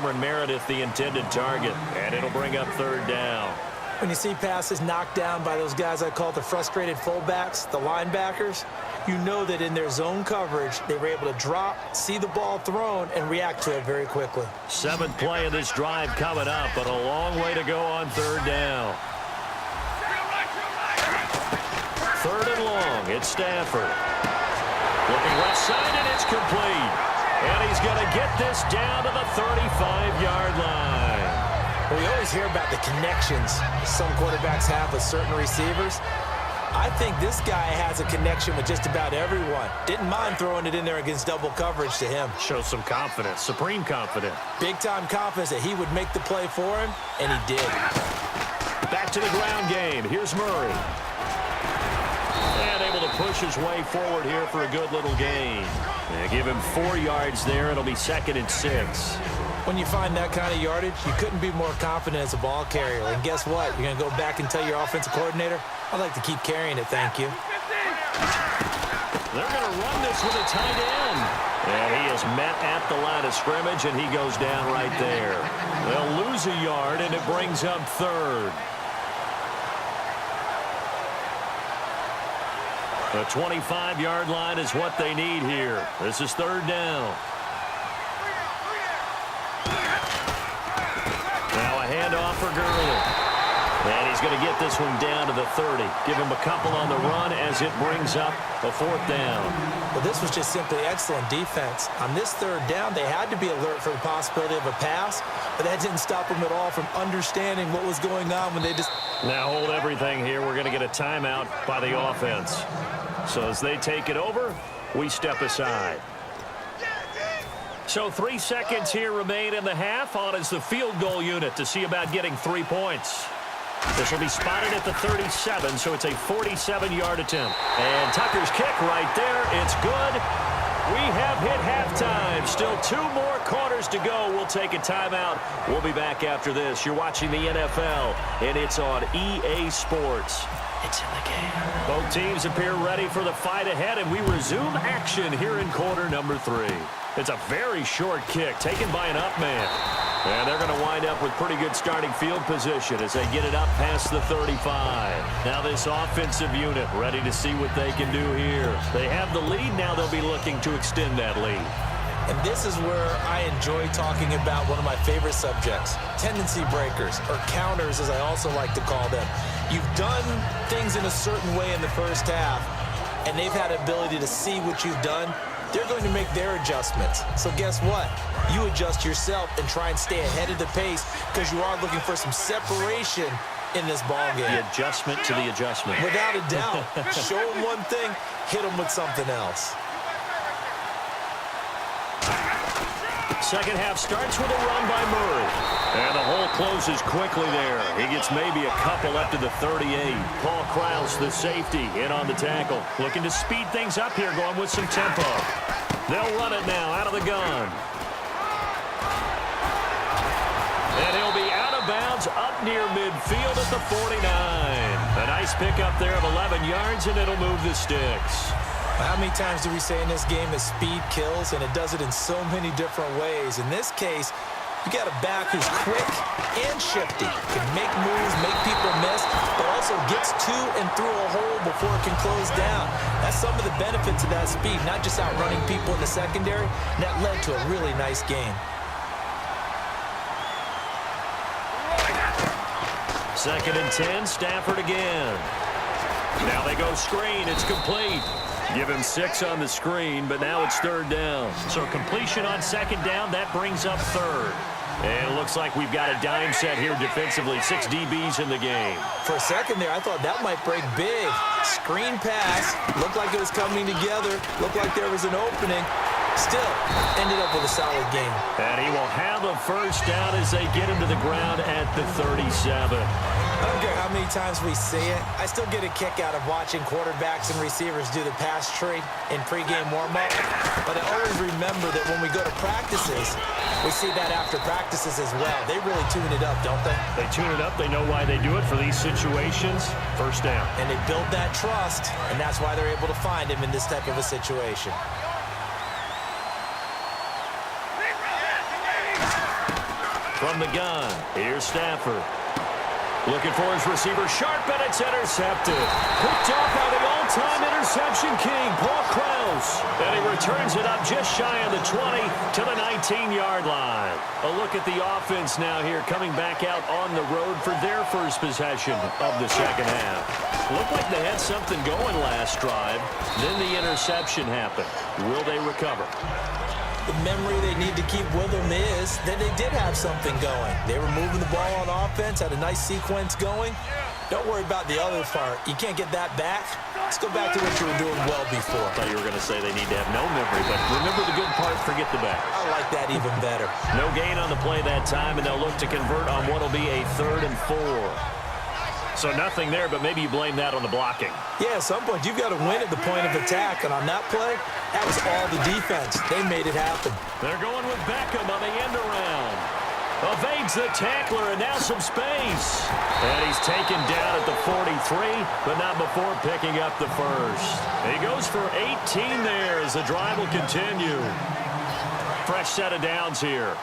Cameron Meredith the intended target, and it'll bring up third down. When you see passes knocked down by those guys I call the frustrated fullbacks, the linebackers, you know that in their zone coverage, they were able to drop, see the ball thrown, and react to it very quickly. 7th play of this drive coming up, but a long way to go on third down. 3rd and long. It's Stafford. Looking left side, and it's complete. And he's going to get this down to the 35-yard line. We always hear about the connections some quarterbacks have with certain receivers. I think this guy has a connection with just about everyone. Didn't mind throwing it in there against double coverage to him. Shows some confidence, supreme confidence. Big-time confidence that he would make the play for him, and he did. Back to the ground game. Here's Murray. And able to push his way forward here for a good little gain. Give him 4 yards there. It'll be 2nd and 6. When you find that kind of yardage, you couldn't be more confident as a ball carrier. And guess what? You're going to go back and tell your offensive coordinator, I'd like to keep carrying it, thank you. They're going to run this with a tight end. And he is met at the line of scrimmage, and he goes down right there. They'll lose a yard, and it brings up 3rd. The 25-yard line is what they need here. This is 3rd down. Now a handoff for Gurley. And he's going to get this one down to the 30. Give him a couple on the run as it brings up a 4th down. Well, this was just simply excellent defense. On this 3rd down, they had to be alert for the possibility of a pass, but that didn't stop them at all from understanding what was going on when they just... Now hold everything here. We're going to get a timeout by the offense. So as they take it over, we step aside. So 3 seconds here remain in the half. On is the field goal unit to see about getting 3 points. This will be spotted at the 37, so it's a 47-yard attempt. And Tucker's kick right there. It's good. We have hit halftime. Still 2 more quarters to go. We'll take a timeout. We'll be back after this. You're watching the NFL, and it's on EA Sports. It's in the game. Both teams appear ready for the fight ahead, and we resume action here in quarter number 3. It's a very short kick taken by an up man. And they're going to wind up with pretty good starting field position as they get it up past the 35. Now this offensive unit ready to see what they can do here. They have the lead. Now they'll be looking to extend that lead. And this is where I enjoy talking about one of my favorite subjects, tendency breakers, or counters as I also like to call them. You've done things in a certain way in the first half, and they've had the ability to see what you've done. They're going to make their adjustments. So guess what? You adjust yourself and try and stay ahead of the pace because you are looking for some separation in this ball game. The adjustment to the adjustment. Without a doubt. Show them one thing, hit them with something else. Second half starts with a run by Murray. And the hole closes quickly there. He gets maybe a couple up to the 38. Paul Krause, the safety, in on the tackle. Looking to speed things up here, going with some tempo. They'll run it now out of the gun. And he'll be out of bounds up near midfield at the 49. A nice pickup there of 11 yards, and it'll move the sticks. How many times do we say in this game that speed kills, and it does it in so many different ways? In this case, you got a back who's quick and shifty, can make moves, make people miss, but also gets to and through a hole before it can close down. That's some of the benefits of that speed, not just outrunning people in the secondary. And that led to a really nice game. Second and 10, Stafford again. Now they go screen. It's complete. Give him 6 on the screen, but now it's 3rd down. So completion on 2nd down, that brings up 3rd. And it looks like we've got a dime set here defensively. 6 DBs in the game. For a second there, I thought that might break big. Screen pass. Looked like it was coming together. Looked like there was an opening. Still, ended up with a solid game. And he will have a 1st down as they get him to the ground at the 37. I don't care how many times we see it. I still get a kick out of watching quarterbacks and receivers do the pass tree in pregame warm-up. But I always remember that when we go to practices, we see that after practices as well. They really tune it up, don't they? They tune it up. They know why they do it for these situations. 1st down. And they build that trust, and that's why they're able to find him in this type of a situation. From the gun, here's Stafford. Looking for his receiver, sharp, and it's intercepted. Picked off by the all-time interception king, Paul Krause. And he returns it up just shy of the 20 to the 19-yard line. A look at the offense now here, coming back out on the road for their first possession of the second half. Looked like they had something going last drive. Then the interception happened. Will they recover? The memory they need to keep with them is that they did have something going. They were moving the ball on offense, had a nice sequence going. Don't worry about the other part. You can't get that back. Let's go back to what you were doing well before. I thought you were going to say they need to have no memory, but remember the good part, forget the bad. I like that even better. No gain on the play that time, and they'll look to convert on what will be a 3rd and 4. So nothing there, but maybe you blame that on the blocking. Yeah, at some point, you've got to win at the point of attack. And on that play, that was all the defense. They made it happen. They're going with Beckham on the end around. Evades the tackler, and now some space. And he's taken down at the 43, but not before picking up the first. He goes for 18 there as the drive will continue. Fresh set of downs here.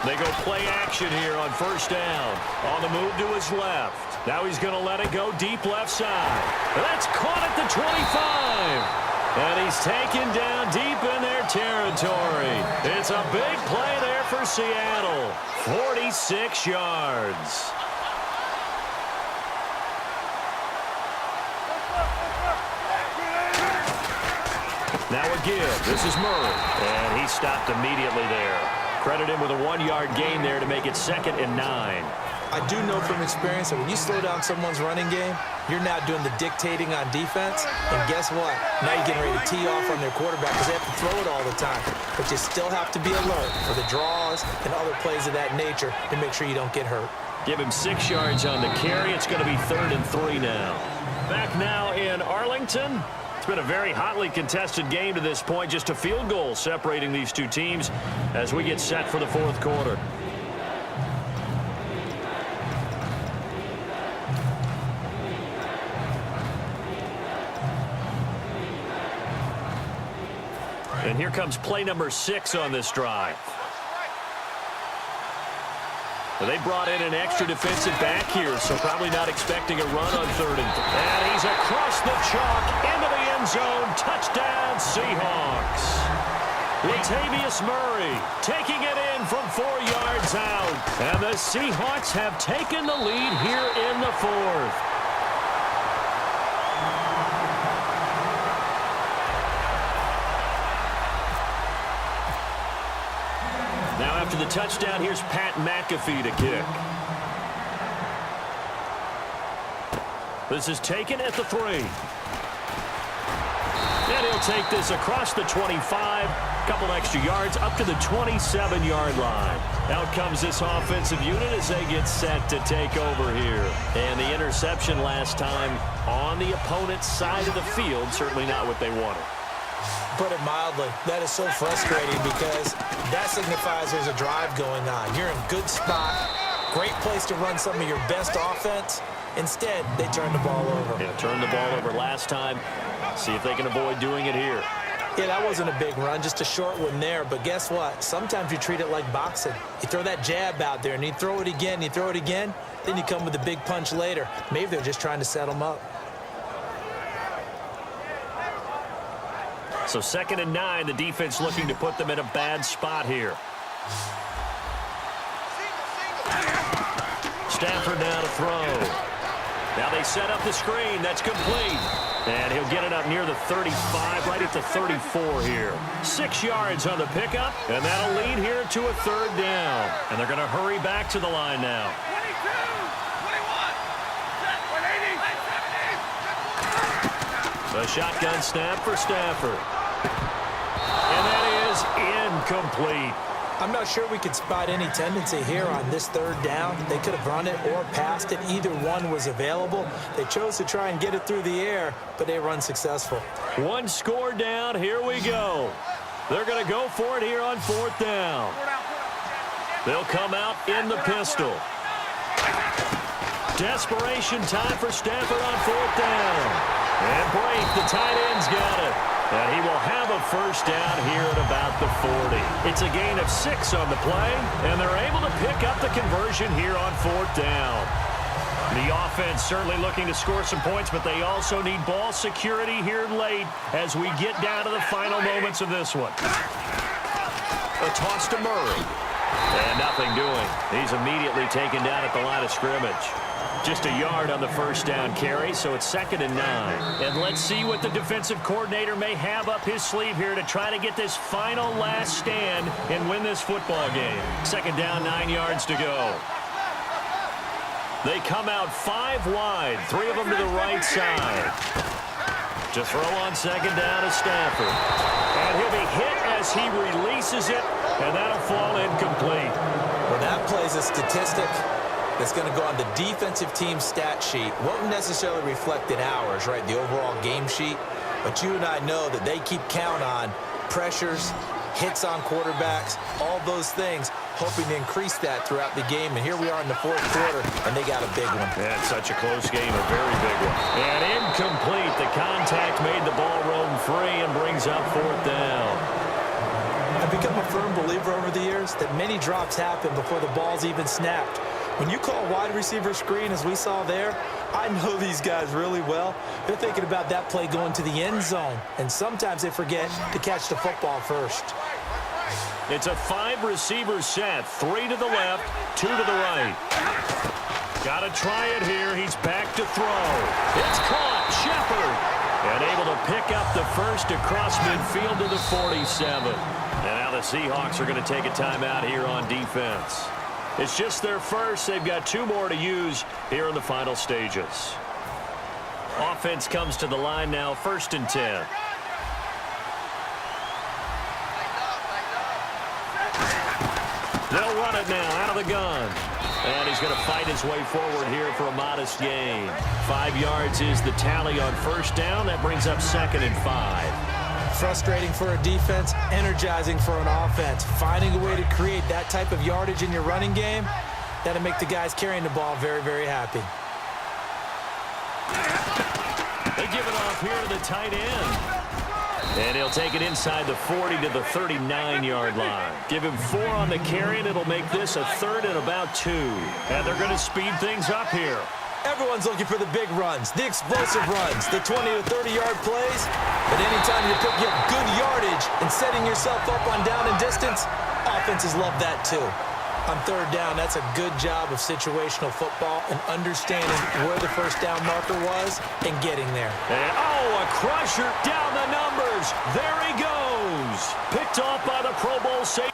They go play action here on first down. On the move to his left. Now he's going to let it go deep left side. That's caught at the 25. And he's taken down deep in their territory. It's a big play there for Seattle. 46 yards. Now a give. This is Murray. And he stopped immediately there. Credit him with a 1-yard gain there to make it 2nd and 9. I do know from experience that when you slow down someone's running game, you're now doing the dictating on defense. And guess what? Now you're getting ready to tee off on their quarterback because they have to throw it all the time. But you still have to be alert for the draws and other plays of that nature to make sure you don't get hurt. Give him 6 yards on the carry. It's going to be 3rd and 3 now. Back now in Arlington. It's been a very hotly contested game to this point. Just a field goal separating these two teams as we get set for the 4th quarter. And here comes play number 6 on this drive. Well, they brought in an extra defensive back here, so probably not expecting a run on 3rd and 3. And he's across the chalk into the end zone. Touchdown, Seahawks. Latavius Murray taking it in from 4 yards out. And the Seahawks have taken the lead here in the 4th. Now after the touchdown, here's Pat McAfee to kick. This is taken at the 3. And he'll take this across the 25. Couple extra yards up to the 27-yard line. Out comes this offensive unit as they get set to take over here. And the interception last time on the opponent's side of the field, certainly not what they wanted. Put it mildly, that is so frustrating because that signifies there's a drive going on. You're in good spot, great place to run some of your best offense. Instead, they turn the ball over. Yeah, turned the ball over last time. See if they can avoid doing it here. Yeah, that wasn't a big run, just a short one there. But guess what? Sometimes you treat it like boxing. You throw that jab out there, and you throw it again, you throw it again, then you come with a big punch later. Maybe they're just trying to set them up. So 2nd and 9, the defense looking to put them in a bad spot here. Stafford now to throw. Now they set up the screen. That's complete. And he'll get it up near the 35, right at the 34 here. 6 yards on the pickup, and that'll lead here to a 3rd down. And they're going to hurry back to the line now. 22, 21, the shotgun snap for Stafford. And that is incomplete. I'm not sure we could spot any tendency here on this 3rd down. They could have run it or passed it. Either one was available. They chose to try and get it through the air, but they were unsuccessful. 1 score down. Here we go. They're going to go for it here on 4th down. They'll come out in the pistol. Desperation time for Stafford on 4th down. And fake. The tight end's got it. And he will have a first down here at about the 40. It's a gain of 6 on the play, and they're able to pick up the conversion here on 4th down. The offense certainly looking to score some points, but they also need ball security here late as we get down to the final moments of this one. A toss to Murray. And nothing doing. He's immediately taken down at the line of scrimmage. Just a yard on the first down carry, so it's 2nd and 9. And let's see what the defensive coordinator may have up his sleeve here to try to get this final last stand and win this football game. 2nd down, 9 yards to go. They come out 5 wide, 3 of them to the right side. To throw on 2nd down is Stafford. And he'll be hit as he releases it, and that'll fall incomplete. Well, that plays a statistic that's going to go on the defensive team stat sheet. Won't necessarily reflect in ours, right, the overall game sheet. But you and I know that they keep count on pressures, hits on quarterbacks, all those things, hoping to increase that throughout the game. And here we are in the 4th quarter, and they got a big one. Yeah, it's such a close game, a very big one. And incomplete. The contact made the ball roam free and brings up 4th down. I've become a firm believer over the years that many drops happen before the ball's even snapped. When you call wide receiver screen, as we saw there, I know these guys really well. They're thinking about that play going to the end zone, and sometimes they forget to catch the football first. It's a 5-receiver set, 3 to the left, 2 to the right. Got to try it here. He's back to throw. It's caught. Shepard. And able to pick up the first across midfield to the 47. And now the Seahawks are going to take a timeout here on defense. It's just their first. They've got 2 more to use here in the final stages. Offense comes to the line now, 1st and 10. They'll run it now out of the gun. And he's going to fight his way forward here for a modest gain. 5 yards is the tally on 1st down. That brings up 2nd and 5. Frustrating for a defense, energizing for an offense. Finding a way to create that type of yardage in your running game, that'll make the guys carrying the ball very, very happy. They give it off here to the tight end. And he'll take it inside the 40 to the 39-yard line. Give him 4 on the carry, and it'll make this a 3rd and about 2. And they're going to speed things up here. Everyone's looking for the big runs, the explosive runs, the 20 to 30-yard plays. But anytime you're picking up good yardage and setting yourself up on down and distance, offenses love that too. On 3rd down, that's a good job of situational football and understanding where the first down marker was and getting there. And, a crusher down the numbers. There he goes. Picked off by the Pro Bowl safety.